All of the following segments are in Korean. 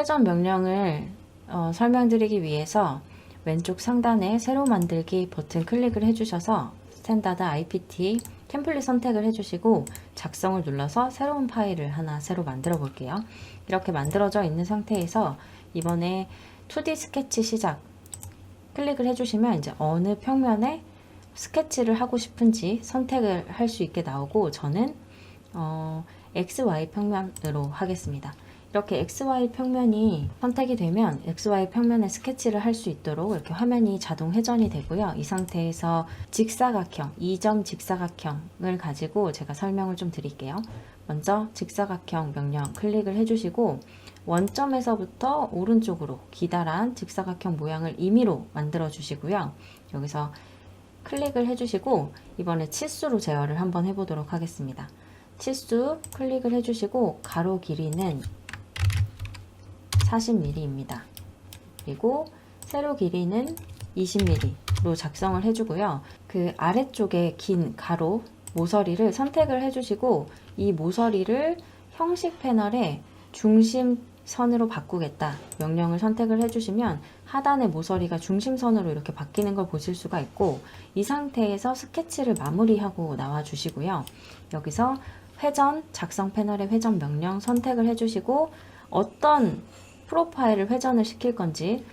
회전 명령을 설명드리기 위해서 왼쪽 상단에 새로 만들기 버튼 클릭을 해주셔서 스탠다드 IPT 템플릿 선택을 해주시고 작성을 눌러서 새로운 파일을 하나 새로 만들어 볼게요. 이렇게 만들어져 있는 상태에서 이번에 2D 스케치 시작 클릭을 해주시면 이제 어느 평면에 스케치를 하고 싶은지 선택을 할 수 있게 나오고, 저는 XY 평면으로 하겠습니다. 이렇게 XY 평면이 선택이 되면 XY 평면에 스케치를 할 수 있도록 이렇게 화면이 자동 회전이 되고요. 이 상태에서 직사각형, 2점 직사각형을 가지고 제가 설명을 좀 드릴게요. 먼저 직사각형 명령 클릭을 해주시고 원점에서부터 오른쪽으로 기다란 직사각형 모양을 임의로 만들어 주시고요. 여기서 클릭을 해주시고 이번에 치수로 제어를 한번 해보도록 하겠습니다. 치수 클릭을 해주시고 가로 길이는 40mm입니다. 그리고 세로 길이는 20mm로 작성을 해주고요. 그 아래쪽에 긴 가로 모서리를 선택을 해주시고 이 모서리를 형식 패널에 중심선으로 바꾸겠다 명령을 선택을 해주시면 하단의 모서리가 중심선으로 이렇게 바뀌는 걸 보실 수가 있고, 이 상태에서 스케치를 마무리하고 나와 주시고요. 여기서 회전, 작성 패널의 회전 명령 선택을 해주시고 어떤 프로파일을 회전을 시킬 건지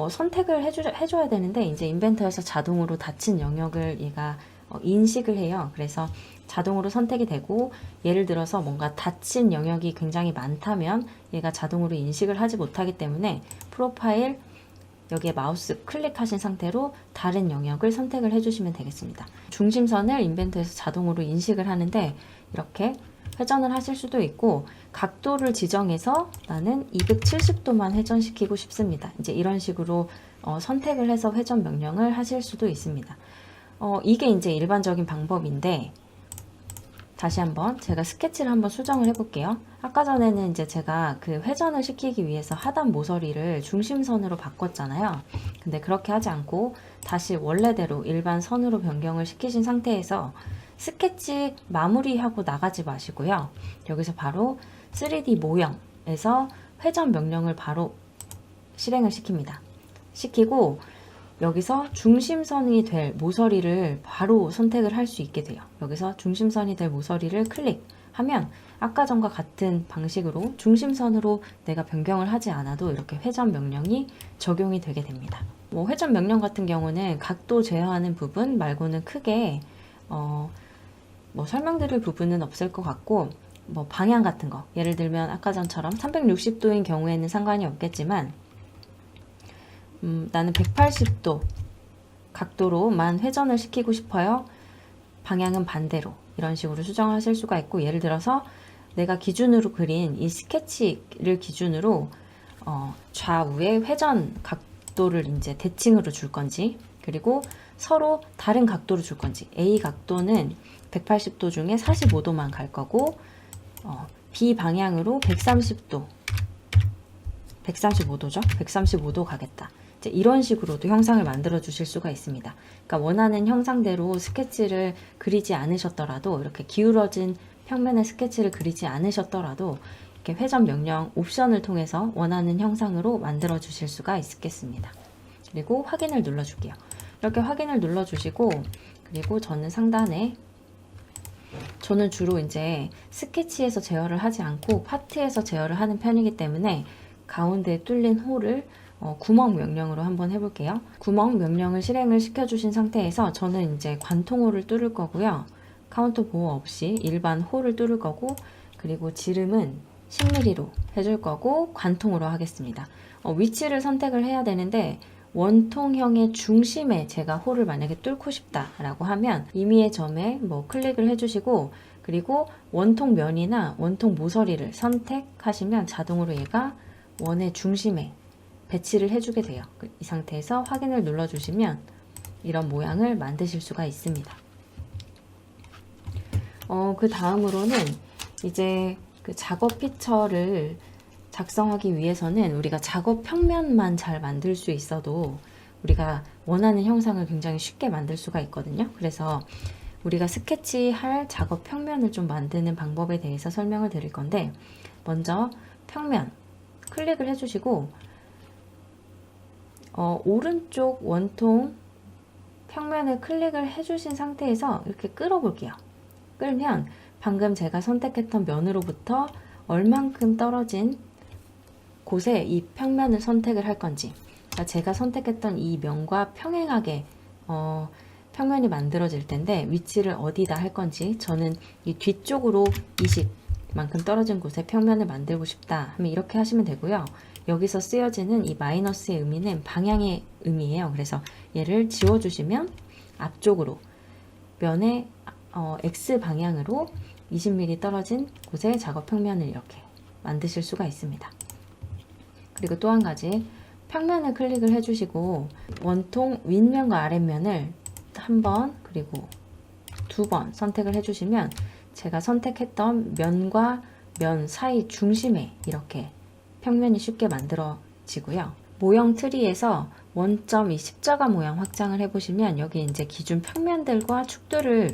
선택을 해줘야 되는데, 이제 인벤터에서 자동으로 닫힌 영역을 얘가 인식을 해요. 그래서 자동으로 선택이 되고, 예를 들어서 뭔가 닫힌 영역이 굉장히 많다면 얘가 자동으로 인식을 하지 못하기 때문에 프로파일 여기에 마우스 클릭하신 상태로 다른 영역을 선택을 해주시면 되겠습니다. 중심선을 인벤터에서 자동으로 인식을 하는데 이렇게 회전을 하실 수도 있고, 각도를 지정해서 나는 270도만 회전시키고 싶습니다. 이제 이런 식으로 선택을 해서 회전 명령을 하실 수도 있습니다. 이게 이제 일반적인 방법인데, 다시 한번 제가 스케치를 한번 수정을 해볼게요. 아까 전에는 이제 제가 그 회전을 시키기 위해서 하단 모서리를 중심선으로 바꿨잖아요. 근데 그렇게 하지 않고 다시 원래대로 일반 선으로 변경을 시키신 상태에서 스케치 마무리하고 나가지 마시고요. 여기서 바로 3D 모형에서 회전 명령을 바로 실행을 시키고 여기서 중심선이 될 모서리를 바로 선택을 할 수 있게 돼요. 여기서 중심선이 될 모서리를 클릭하면 아까 전과 같은 방식으로 중심선으로 내가 변경을 하지 않아도 이렇게 회전 명령이 적용이 되게 됩니다. 회전 명령 같은 경우는 각도 제어하는 부분 말고는 크게 설명드릴 부분은 없을 것 같고, 방향 같은 거, 예를 들면 아까 전처럼 360도인 경우에는 상관이 없겠지만 나는 180도 각도로만 회전을 시키고 싶어요. 방향은 반대로, 이런 식으로 수정하실 수가 있고, 예를 들어서 내가 기준으로 그린 이 스케치를 기준으로 좌우의 회전 각도를 이제 대칭으로 줄 건지, 그리고 서로 다른 각도로 줄 건지, A 각도는 180도 중에 45도만 갈 거고 B 방향으로 135도죠? 135도 가겠다. 이제 이런 식으로도 형상을 만들어 주실 수가 있습니다. 그러니까 원하는 형상대로 스케치를 그리지 않으셨더라도, 이렇게 기울어진 평면의 스케치를 그리지 않으셨더라도 이렇게 회전 명령 옵션을 통해서 원하는 형상으로 만들어 주실 수가 있겠습니다. 그리고 확인을 눌러 줄게요. 이렇게 확인을 눌러 주시고, 그리고 저는 상단에, 저는 주로 이제 스케치에서 제어를 하지 않고 파트에서 제어를 하는 편이기 때문에 가운데에 뚫린 홀을 구멍 명령으로 한번 해볼게요. 구멍 명령을 실행을 시켜주신 상태에서 저는 이제 관통홀을 뚫을 거고요. 카운터 보호 없이 일반 홀을 뚫을 거고, 그리고 지름은 10mm로 해줄 거고 관통으로 하겠습니다. 위치를 선택을 해야 되는데, 원통형의 중심에 제가 홀을 만약에 뚫고 싶다라고 하면 임의의 점에 클릭을 해주시고, 그리고 원통 면이나 원통 모서리를 선택하시면 자동으로 얘가 원의 중심에 배치를 해주게 돼요. 이 상태에서 확인을 눌러주시면 이런 모양을 만드실 수가 있습니다. 그 다음으로는 이제 그 작업 피처를 작성하기 위해서는 우리가 작업 평면만 잘 만들 수 있어도 우리가 원하는 형상을 굉장히 쉽게 만들 수가 있거든요. 그래서 우리가 스케치할 작업 평면을 좀 만드는 방법에 대해서 설명을 드릴 건데, 먼저 평면, 클릭을 해주시고 오른쪽 원통 평면을 클릭을 해주신 상태에서 이렇게 끌어볼게요. 끌면 방금 제가 선택했던 면으로부터 얼만큼 떨어진 곳에 이 평면을 선택을 할 건지, 그러니까 제가 선택했던 이 면과 평행하게 평면이 만들어질 텐데 위치를 어디다 할 건지, 저는 이 뒤쪽으로 20만큼 떨어진 곳에 평면을 만들고 싶다 하면 이렇게 하시면 되고요. 여기서 쓰여지는 이 마이너스의 의미는 방향의 의미예요. 그래서 얘를 지워주시면 앞쪽으로 면의 X 방향으로 20mm 떨어진 곳에 작업 평면을 이렇게 만드실 수가 있습니다. 그리고 또 한 가지, 평면을 클릭을 해주시고 원통 윗면과 아랫면을 한 번 그리고 두 번 선택을 해주시면 제가 선택했던 면과 면 사이 중심에 이렇게 평면이 쉽게 만들어지고요. 모형 트리에서 원점 이 십자가 모양 확장을 해보시면 여기 이제 기존 평면들과 축들을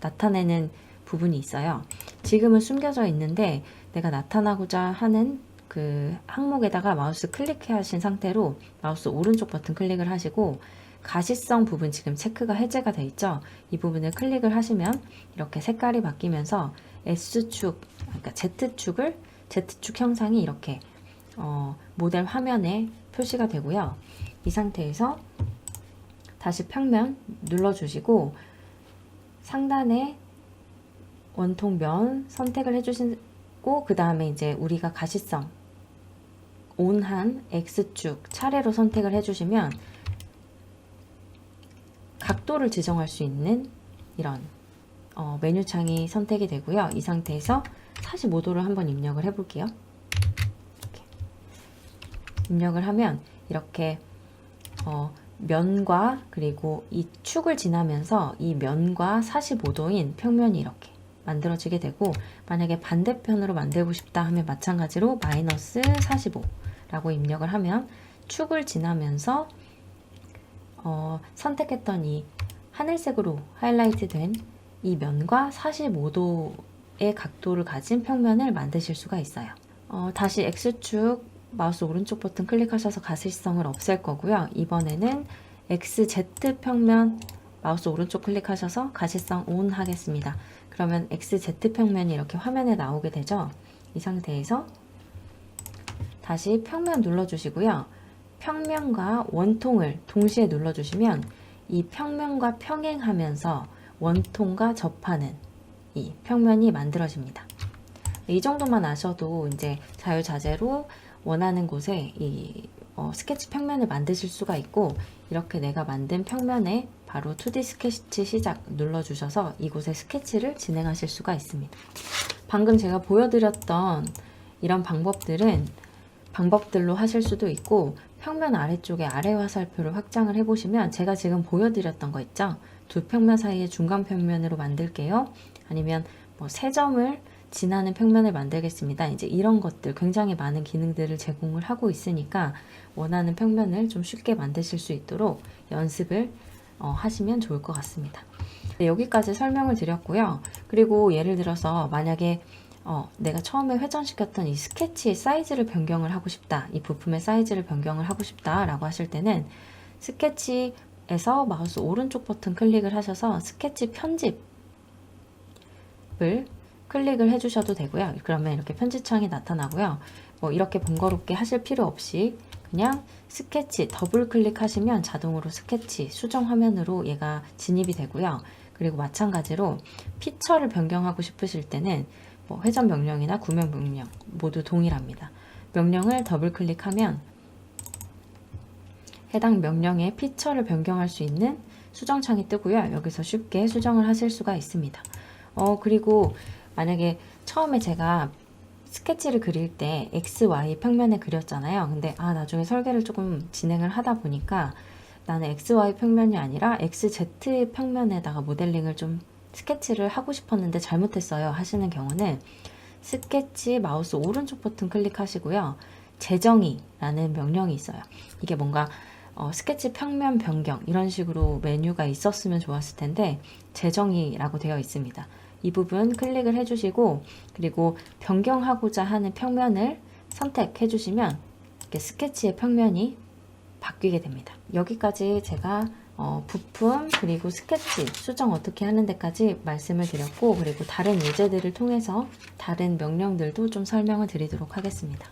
나타내는 부분이 있어요. 지금은 숨겨져 있는데 내가 나타나고자 하는 그 항목에다가 마우스 클릭해 하신 상태로 마우스 오른쪽 버튼 클릭을 하시고 가시성 부분 지금 체크가 해제가 돼 있죠. 이 부분을 클릭을 하시면 이렇게 색깔이 바뀌면서 S축, 그러니까 Z축 형상이 이렇게 모델 화면에 표시가 되고요. 이 상태에서 다시 평면 눌러주시고 상단에 원통 면 선택을 해주시고 그 다음에 이제 우리가 가시성 온한 X축 차례로 선택을 해주시면 각도를 지정할 수 있는 이런 메뉴창이 선택이 되고요. 이 상태에서 45도를 한번 입력을 해볼게요. 이렇게. 입력을 하면 이렇게 면과 그리고 이 축을 지나면서 이 면과 45도인 평면이 이렇게 만들어지게 되고, 만약에 반대편으로 만들고 싶다 하면 마찬가지로 마이너스 45라고 입력을 하면 축을 지나면서 선택했던 이 하늘색으로 하이라이트 된 이 면과 45도의 각도를 가진 평면을 만드실 수가 있어요. 다시 X축 마우스 오른쪽 버튼 클릭하셔서 가시성을 없앨 거고요. 이번에는 XZ 평면 마우스 오른쪽 클릭하셔서 가시성 ON 하겠습니다. 그러면 XZ 평면이 이렇게 화면에 나오게 되죠. 이 상태에서 다시 평면 눌러주시고요. 평면과 원통을 동시에 눌러주시면 이 평면과 평행하면서 원통과 접하는 이 평면이 만들어집니다. 이 정도만 아셔도 이제 자유자재로 원하는 곳에 이 스케치 평면을 만드실 수가 있고, 이렇게 내가 만든 평면에 바로 2D 스케치 시작 눌러주셔서 이곳에 스케치를 진행하실 수가 있습니다. 방금 제가 보여드렸던 이런 방법들로 하실 수도 있고, 평면 아래쪽에 아래 화살표를 확장을 해보시면 제가 지금 보여드렸던 거 있죠? 두 평면 사이의 중간 평면으로 만들게요. 아니면 세 점을 지나는 평면을 만들겠습니다. 이제 이런 것들 굉장히 많은 기능들을 제공을 하고 있으니까 원하는 평면을 좀 쉽게 만드실 수 있도록 연습을 하시면 좋을 것 같습니다. 네, 여기까지 설명을 드렸고요. 그리고 예를 들어서 만약에 내가 처음에 회전시켰던 이 스케치의 사이즈를 변경을 하고 싶다, 이 부품의 사이즈를 변경을 하고 싶다 라고 하실 때는 스케치에서 마우스 오른쪽 버튼 클릭을 하셔서 스케치 편집을 클릭을 해주셔도 되고요. 그러면 이렇게 편집창이 나타나고요. 이렇게 번거롭게 하실 필요 없이 그냥 스케치 더블 클릭하시면 자동으로 스케치 수정 화면으로 얘가 진입이 되고요. 그리고 마찬가지로 피처를 변경하고 싶으실 때는 회전 명령이나 구명 명령 모두 동일합니다. 명령을 더블 클릭하면 해당 명령의 피처를 변경할 수 있는 수정창이 뜨고요. 여기서 쉽게 수정을 하실 수가 있습니다. 그리고 만약에 처음에 제가 스케치를 그릴 때 X, Y 평면에 그렸잖아요. 근데 나중에 설계를 조금 진행을 하다 보니까 나는 X, Y 평면이 아니라 X, Z 평면에다가 모델링을 좀 스케치를 하고 싶었는데 잘못했어요 하시는 경우는 스케치 마우스 오른쪽 버튼 클릭하시고요. 재정의라는 명령이 있어요. 이게 뭔가 스케치 평면 변경 이런 식으로 메뉴가 있었으면 좋았을 텐데 재정의라고 되어 있습니다. 이 부분 클릭을 해주시고, 그리고 변경하고자 하는 평면을 선택해 주시면 이렇게 스케치의 평면이 바뀌게 됩니다. 여기까지 제가 부품 그리고 스케치 수정 어떻게 하는 데까지 말씀을 드렸고, 그리고 다른 예제들을 통해서 다른 명령들도 좀 설명을 드리도록 하겠습니다.